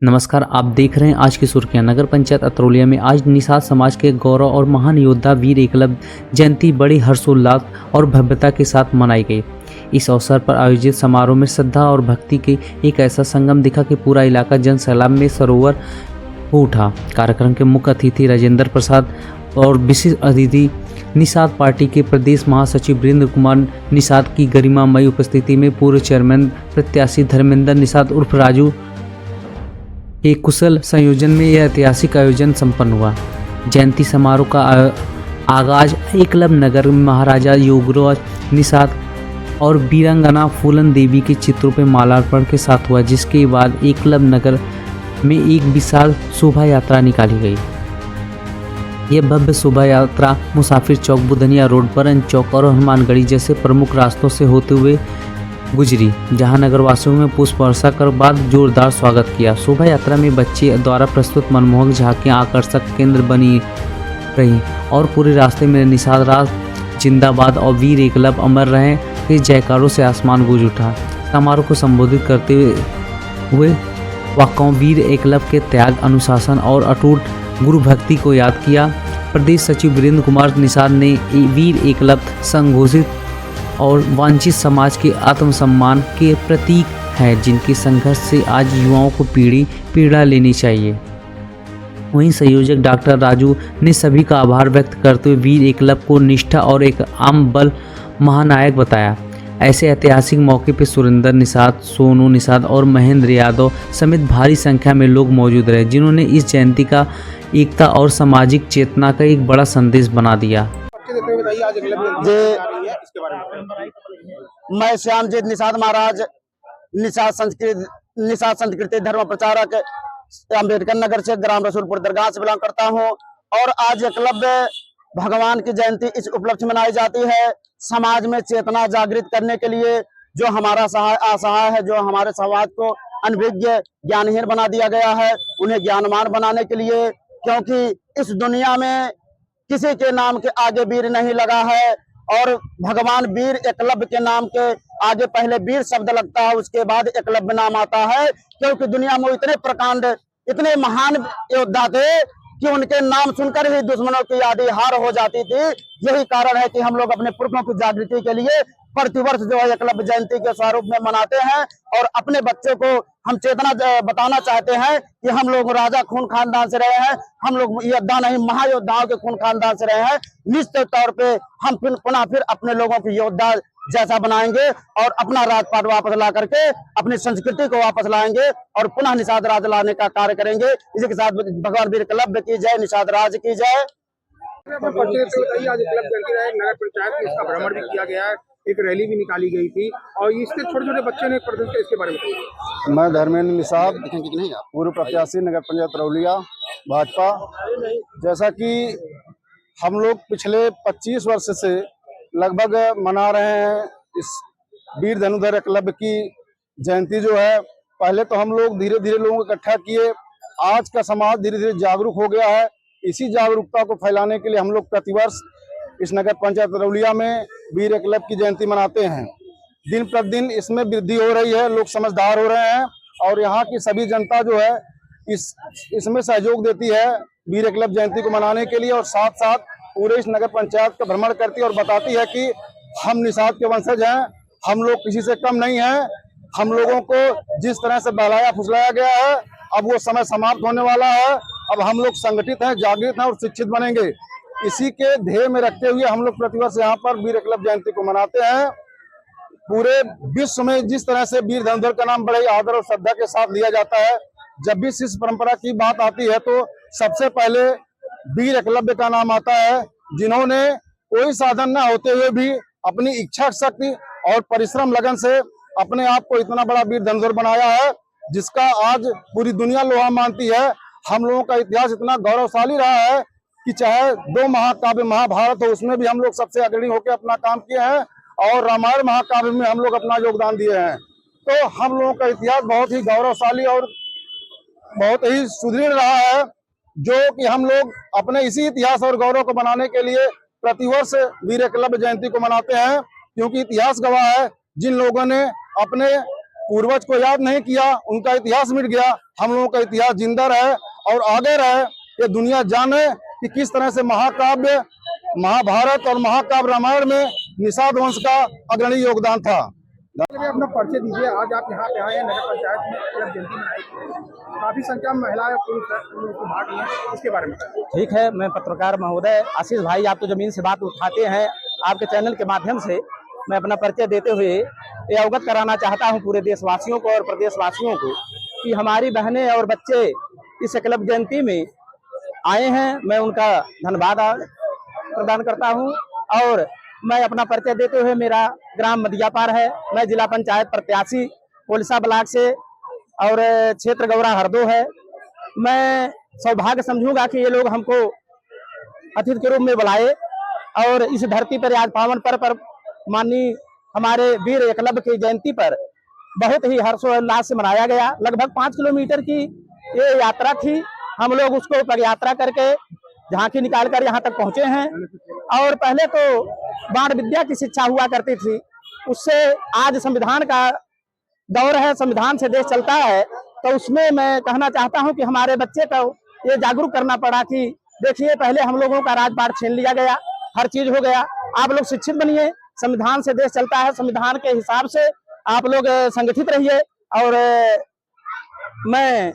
नमस्कार, आप देख रहे हैं आज की सुर्खियां। नगर पंचायत अतरौलिया में आज निषाद समाज के गौरव और महान योद्धा वीर एकलव्य जयंती बड़ी हर्षोल्लास और भव्यता के साथ मनाई गई। इस अवसर पर आयोजित समारोह में श्रद्धा और भक्ति के एक ऐसा संगम दिखा कि पूरा इलाका जन सैलाब में सरोवर हो उठा। कार्यक्रम के मुख्य अतिथि राजेंद्र प्रसाद और विशिष्ट अतिथि निषाद पार्टी के प्रदेश महासचिव वीरेंद्र कुमार निषाद की गरिमामयी उपस्थिति में पूर्व चेयरमैन प्रत्याशी धर्मेंद्र निषाद उर्फ राजू के कुशल संयोजन में यह ऐतिहासिक आयोजन संपन्न हुआ। जयंती समारोह का आगाज एकलव्य नगर में महाराजा योगराज निषाद और वीरांगना फूलन देवी के चित्रों पर माल्यार्पण के साथ हुआ, जिसके बाद एकलव्य नगर में एक विशाल शोभा यात्रा निकाली गई। यह भव्य शोभा यात्रा मुसाफिर चौक, बुधनिया रोड, बरन चौक और हनुमानगढ़ी जैसे प्रमुख रास्तों से होते हुए गुजरी, जहां नगरवासियों में पुष्प वर्षा कर बाद जोरदार स्वागत किया। शोभा यात्रा में बच्चे द्वारा प्रस्तुत मनमोहक झांकियां आकर्षक केंद्र बनी रही और पूरे रास्ते में निषाद राज जिंदाबाद और वीर एकलव्य अमर रहे के जयकारों से आसमान गूंज उठा। समारोह को संबोधित करते हुए वक्ताओं वीर एकलव्य के त्याग, अनुशासन और अटूट गुरु भक्ति को याद किया। प्रदेश सचिव वीरेंद्र कुमार निषाद ने वीर एकलव्य संघोषित और वंचित समाज के आत्मसम्मान के प्रतीक है, जिनके संघर्ष से आज युवाओं को पीड़ा लेनी चाहिए। वहीं संयोजक डॉक्टर राजू ने सभी का आभार व्यक्त करते हुए वीर एकलव्य को निष्ठा और एक आम बल महानायक बताया। ऐसे ऐतिहासिक मौके पर सुरेंद्र निषाद, सोनू निषाद और महेंद्र यादव समेत भारी संख्या में लोग मौजूद रहे, जिन्होंने इस जयंती का एकता और सामाजिक चेतना का एक बड़ा संदेश बना दिया। मैं श्यामजीत निषाद महाराज, निषाद संस्कृति धर्म प्रचारक, अम्बेडकर नगर से ग्राम रसूलपुर दरगाह से बिलोंग करता हूं। और आज एकलव्य भगवान की जयंती इस उपलक्ष्य में मनाई जाती है। समाज में चेतना जागृत करने के लिए जो हमारा असहाय है, जो हमारे समाज को अनभिज्ञ ज्ञानहीन बना दिया गया है, उन्हें ज्ञानवान बनाने के लिए, क्योंकि इस दुनिया में किसी के नाम के आगे वीर नहीं लगा है और भगवान वीर एकलव्य के नाम के आगे पहले वीर शब्द लगता है, उसके बाद एकलव्य नाम आता है, क्योंकि दुनिया में इतने प्रकांड, इतने महान योद्धा थे कि उनके नाम सुनकर ही दुश्मनों की आदि हार हो जाती थी। यही कारण है कि हम लोग अपने पुरखों की जागृति के लिए प्रतिवर्ष जो है एकलव्य जयंती के स्वरूप में मनाते हैं और अपने बच्चों को हम चेतना बताना चाहते हैं कि हम लोग राजा खून खानदान से रहे हैं, हम लोग योद्धा नहीं महायोद्धाओं के खून खानदान से रहे हैं। निश्चित तौर पे हम पुनः फिर अपने लोगों की योद्धा जैसा बनाएंगे और अपना राजपाट वापस ला करके अपनी संस्कृति को वापस लाएंगे और पुनः निषाद राज लाने का कार्य करेंगे। इसी के साथ भगवान वीर एकलव्य की जय, निषाद राज की जय। आज एकलव्य जयंती है, नगर पंचायत में इसका भ्रमण भी किया गया है, एक रैली भी निकाली गई थी और इसके छोटे छोटे बच्चे ने प्रदर्शन किया, इसके बारे में। मैं धर्मेंद्र निषाद, पूर्व प्रत्याशी नगर पंचायत अतरौलिया भाजपा। जैसा कि हम लोग पिछले 25 वर्ष से लगभग मना रहे हैं इस वीर धनुधर एकलव्य की जयंती जो है। पहले तो हम लोग धीरे धीरे लोगों को इकट्ठा किए, आज का समाज धीरे धीरे जागरूक हो गया है। इसी जागरूकता को फैलाने के लिए हम लोग प्रतिवर्ष इस नगर पंचायत अतरौलिया में वीर एकलव्य की जयंती मनाते हैं। दिन प्रतिदिन इसमें वृद्धि हो रही है, लोग समझदार हो रहे हैं और यहाँ की सभी जनता जो है इसमें सहयोग देती है वीर एकलव्य जयंती को मनाने के लिए और साथ साथ पूरे इस नगर पंचायत का भ्रमण करती है और बताती है कि हम निषाद के वंशज हैं, हम लोग किसी से कम नहीं हैं। हम लोगों को जिस तरह से बहलाया फुसलाया गया है, अब वो समय समाप्त होने वाला है। अब हम लोग संगठित हैं, जागृत हैं और शिक्षित बनेंगे। इसी के ध्येय में रखते हुए हम लोग प्रतिवर्ष यहाँ पर वीर एकलव्य जयंती को मनाते हैं। पूरे विश्व में जिस तरह से वीर धनुधर का नाम बड़े आदर और श्रद्धा के साथ लिया जाता है, जब भी शिष्य परंपरा की बात आती है तो सबसे पहले वीर एकलव्य का नाम आता है, जिन्होंने कोई साधन न होते हुए भी अपनी इच्छा शक्ति और परिश्रम लगन से अपने आप को इतना बड़ा वीर धनुधर बनाया है, जिसका आज पूरी दुनिया लोहा मानती है। हम लोगों का इतिहास इतना गौरवशाली रहा है कि चाहे 2 महाकाव्य महाभारत हो, उसमें भी हम लोग सबसे अग्रणी होकर अपना काम किए हैं और रामायण महाकाव्य में हम लोग अपना योगदान दिए हैं। तो हम लोगों का इतिहास बहुत ही गौरवशाली और बहुत ही सुदृढ़ रहा है, जो कि हम लोग अपने इसी इतिहास और गौरव को बनाने के लिए प्रतिवर्ष वीर एकलव्य जयंती को मनाते हैं। क्योंकि इतिहास गवाह है, जिन लोगों ने अपने पूर्वज को याद नहीं किया, उनका इतिहास मिट गया। हम लोगों का इतिहास जिंदा रहे और आगे रहे, ये दुनिया जाने कि किस तरह से महाकाव्य महाभारत और महाकाव्य रामायण में निषाद वंश का अग्रणी योगदान था। चलिए अपना परिचय दीजिए। आज आप यहाँ पे आए हैं, नगर पंचायत में जब जयंती मनाई, काफी संख्या में महिलाएं पुरुष भाग लिए, इसके बारे में। ठीक है, मैं पत्रकार महोदय आशीष भाई, आप तो जमीन से बात उठाते हैं, आपके चैनल के माध्यम से मैं अपना परिचय देते हुए ये अवगत कराना चाहता हूं पूरे देशवासियों को और प्रदेशवासियों को कि हमारी बहनें और बच्चे इस एकलव्य जयंती में आए हैं। मैं उनका धन्यवाद प्रदान करता हूं और मैं अपना परिचय देते हुए, मेरा ग्राम मदियापार है, मैं जिला पंचायत प्रत्याशी पोलिसा ब्लॉक से और क्षेत्र गौरा हरदो है। मैं सौभाग्य समझूंगा कि ये लोग हमको अतिथि के रूप में बुलाए और इस धरती पर आज पावन पर्व पर माननीय हमारे वीर एकलव्य की जयंती पर बहुत ही हर्षोल्लास से मनाया गया। लगभग 5 किलोमीटर की ये यात्रा थी, हम लोग उसको पग यात्रा करके झांकी निकाल कर यहाँ तक पहुंचे हैं। और पहले तो बाण विद्या की शिक्षा हुआ करती थी, उससे आज संविधान का दौर है, संविधान से देश चलता है, तो उसमें मैं कहना चाहता हूं कि हमारे बच्चे को ये जागरूक करना पड़ा कि देखिए पहले हम लोगों का राजपाट छीन लिया गया, हर चीज हो गया, आप लोग शिक्षित बनिए, संविधान से देश चलता है, संविधान के हिसाब से आप लोग संगठित रहिए। और मैं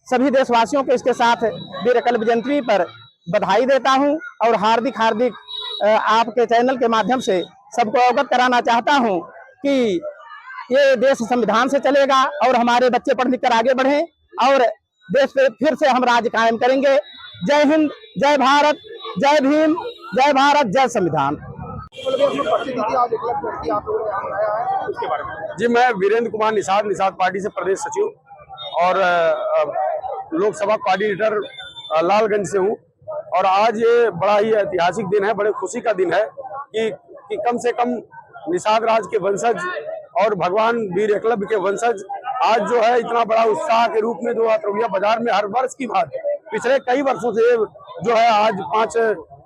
सभी देशवासियों को इसके साथ वीर एकलव्य जयंती पर बधाई देता हूं और हार्दिक आपके चैनल के माध्यम से सबको अवगत कराना चाहता हूं कि ये देश संविधान से चलेगा और हमारे बच्चे पढ़ लिख कर आगे बढ़ें और देश पे फिर से हम राज कायम करेंगे। जय हिंद, जय भारत, जय भीम, जय भारत, जय संविधान। जी, मैं वीरेंद्र कुमार निषाद पार्टी से प्रदेश सचिव और लोकसभा कोऑर्डिनेटर लालगंज से हूँ। और आज ये बड़ा ही ऐतिहासिक दिन है, बड़े खुशी का दिन है कि कम से कम निषाद राज के वंशज और भगवान वीर एकलव्य के वंशज आज जो है इतना बड़ा उत्साह के रूप में जो अतरौलिया बाजार में हर वर्ष की बात पिछले कई वर्षों से जो है आज 5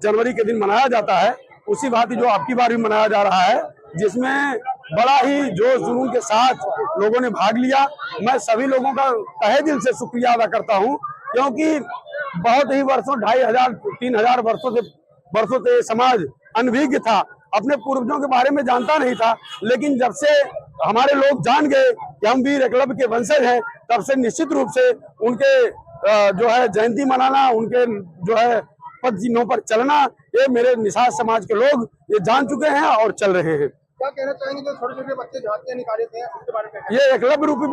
जनवरी के दिन मनाया जाता है, उसी बात जो आपकी बार भी मनाया जा रहा है, जिसमें बड़ा ही जोश जुनून के साथ लोगों ने भाग लिया। मैं सभी लोगों का तहे दिल से शुक्रिया अदा करता हूं, क्योंकि बहुत ही वर्षों 2500-3000 वर्षों से समाज अनभिज्ञ था, अपने पूर्वजों के बारे में जानता नहीं था। लेकिन जब से हमारे लोग जान गए कि हम वीर एकलव्य के वंशज हैं, तब से निश्चित रूप से उनके जो है जयंती मनाना, उनके जो है पद चिन्हों पर चलना, ये मेरे निषाद समाज के लोग ये जान चुके हैं और चल रहे हैं। क्या कहना चाहेंगे जो छोटे-छोटे बच्चे झांकियां निकाले थे, उसके बारे में? ये एकलव्य रूपी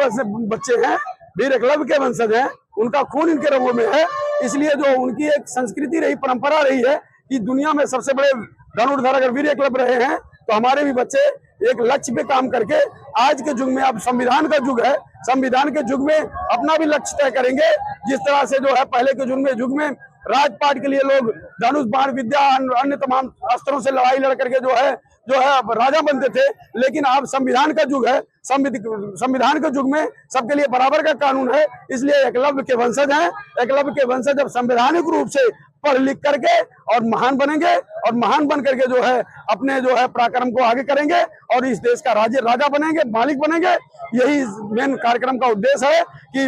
बच्चे हैं, वीर एकलव्य के वंशज हैं, उनका खून इनके रगों में है, इसलिए जो उनकी एक संस्कृति रही, परंपरा रही है कि दुनिया में सबसे बड़े धनुर्धर अगर वीर एकलव्य रहे हैं, तो हमारे भी बच्चे एक लक्ष्य पे काम करके आज के युग में, अब संविधान का युग है, संविधान के युग में अपना भी लक्ष्य तय करेंगे। जिस तरह से जो है पहले के युग में राजपाट के लिए लोग धनुष बाण विद्या अन्य तमाम अस्त्रों से लड़ाई लड़ करके जो है राजा बनते थे, लेकिन अब संविधान का युग है, संविधान के युग में सबके लिए बराबर का कानून है, इसलिए एकलव्य के वंशज हैं। एकलव्य के वंशज जब संवैधानिक रूप से पढ़ लिख करके और महान बनेंगे और महान बन करके जो है अपने जो है पराक्रम को आगे करेंगे और इस देश का राजा बनेंगे, मालिक बनेंगे। यही मेन कार्यक्रम का उद्देश्य है कि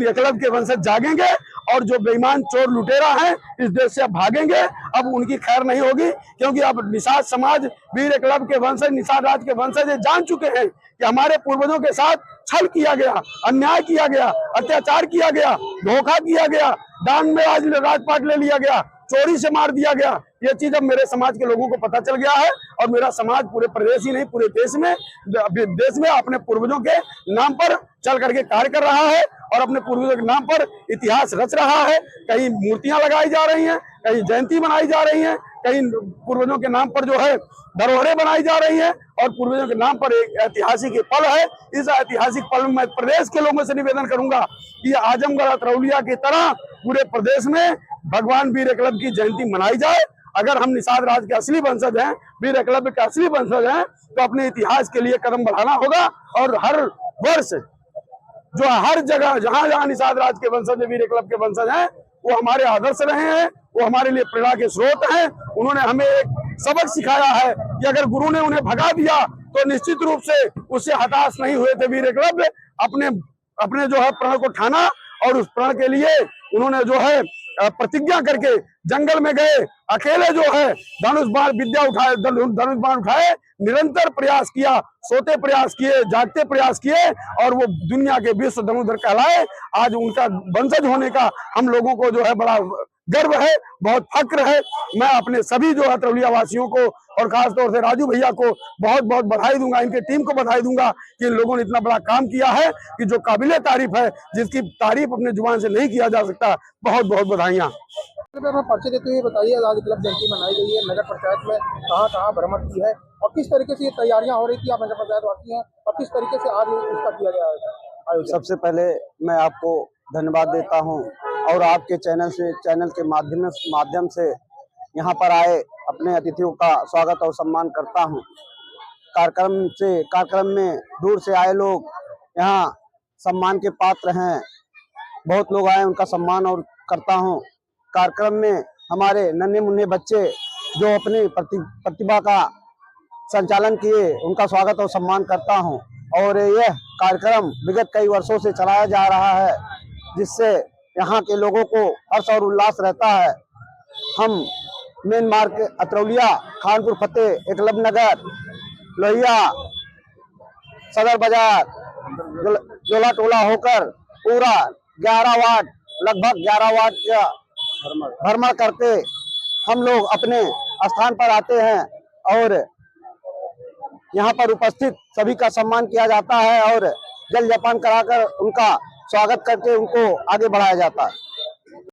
एकलव्य के वंशज जागेंगे और जो बेईमान चोर लुटेरा हैं इस देश से अब भागेंगे। अब उनकी खैर नहीं होगी, क्योंकि अब निषाद समाज, वीर एकलव्य के वंशज, निषाद राज के वंशज ये जान चुके हैं कि हमारे पूर्वजों के साथ छल किया गया, अन्याय किया गया, अत्याचार किया गया, धोखा किया गया, दान में आज राजपाट ले लिया गया, चोरी से मार दिया गया। ये चीज अब मेरे समाज के लोगों को पता चल गया है और मेरा समाज पूरे प्रदेश ही नहीं पूरे देश में अपने पूर्वजों के नाम पर चल करके कार्य कर रहा है और अपने पूर्वजों के नाम पर इतिहास रच रहा है। कहीं मूर्तियां लगाई जा रही हैं, कहीं जयंती मनाई जा रही है, कहीं पूर्वजों के नाम पर जो है धरोहरें बनाई जा रही हैं और पूर्वजों के नाम पर एक ऐतिहासिक पल है। इस ऐतिहासिक पल में मैं प्रदेश के लोगों से निवेदन करूंगा कि आजमगढ़ अतरौलिया की तरह पूरे प्रदेश में भगवान वीर एकलव्य की जयंती मनाई जाए। अगर हम निषाद राज के असली वंशज हैं, वीर एकलव्य के असली वंशज हैं, तो अपने इतिहास के लिए कदम बढ़ाना होगा और हर वर्ष जो हर जगह जहां जहां निषाद राज के वंशज, वीर एकलव्य के वंशज हैं, वो हमारे आदर्श रहे हैं, वो हमारे लिए प्रेरणा के स्रोत हैं। उन्होंने हमें एक सबक सिखाया है कि अगर गुरु ने उन्हें भगा दिया तो निश्चित रूप से उससे हताश नहीं हुए थे वीर एकलव्य। अपने जो है प्रण को ठाना और उस प्रण के लिए उन्होंने जो है प्रतिज्ञा करके जंगल में गए, अकेले जो है धनुष बाण विद्या उठाए, धनुष बाण उठाए, निरंतर प्रयास किया, सोते प्रयास किए, जागते प्रयास किए और वो दुनिया के विश्व धनुर्धर कहलाए। आज उनका वंशज होने का हम लोगों को जो है बड़ा गर्व है, बहुत फक्र है। मैं अपने सभी जो है अतरौलिया वासियों को और खासतौर से राजू भैया को बहुत बहुत बधाई दूंगा, इनके टीम को बधाई दूंगा कि इन लोगों ने इतना बड़ा काम किया है कि जो काबिले तारीफ है, जिसकी तारीफ अपने जुबान से नहीं किया जा सकता। बहुत बहुत बधाइयाँ। परिचय देते हुए बताइए, आज एकलव्य जयंती मनाई गई है, नगर पंचायत में कहाँ कहाँ भ्रमण की है और किस तरीके से ये तैयारियां हो रही थी, आप नगर पंचायत वासी हैं, और किस तरीके से आज इसका किया गया है आयोजन? सबसे पहले मैं आपको धन्यवाद देता हूं और आपके चैनल के माध्यम से यहां पर आए अपने अतिथियों का स्वागत और सम्मान करता हूं। कार्यक्रम में दूर से आए लोग यहां सम्मान के पात्र हैं, बहुत लोग आए, उनका सम्मान और करता हूं। कार्यक्रम में हमारे नन्हे मुन्ने बच्चे जो अपनी प्रतिभा का संचालन किए, उनका स्वागत और सम्मान करता हूं। और यह कार्यक्रम विगत कई वर्षों से चलाया जा रहा है, जिससे यहाँ के लोगों को हर्ष और उल्लास रहता है। हम मेन मार्केट अतरौलिया, खानपुर फतेह, एकलव्य नगर, लोहिया, सदर बाजार, जोला टोला होकर पूरा 11 वार्ड, लगभग 11 वार्ड का भ्रमण करके हम लोग अपने स्थान पर आते हैं और यहाँ पर उपस्थित सभी का सम्मान किया जाता है और जल जपान कराकर उनका स्वागत करके उनको आगे बढ़ाया जाता है।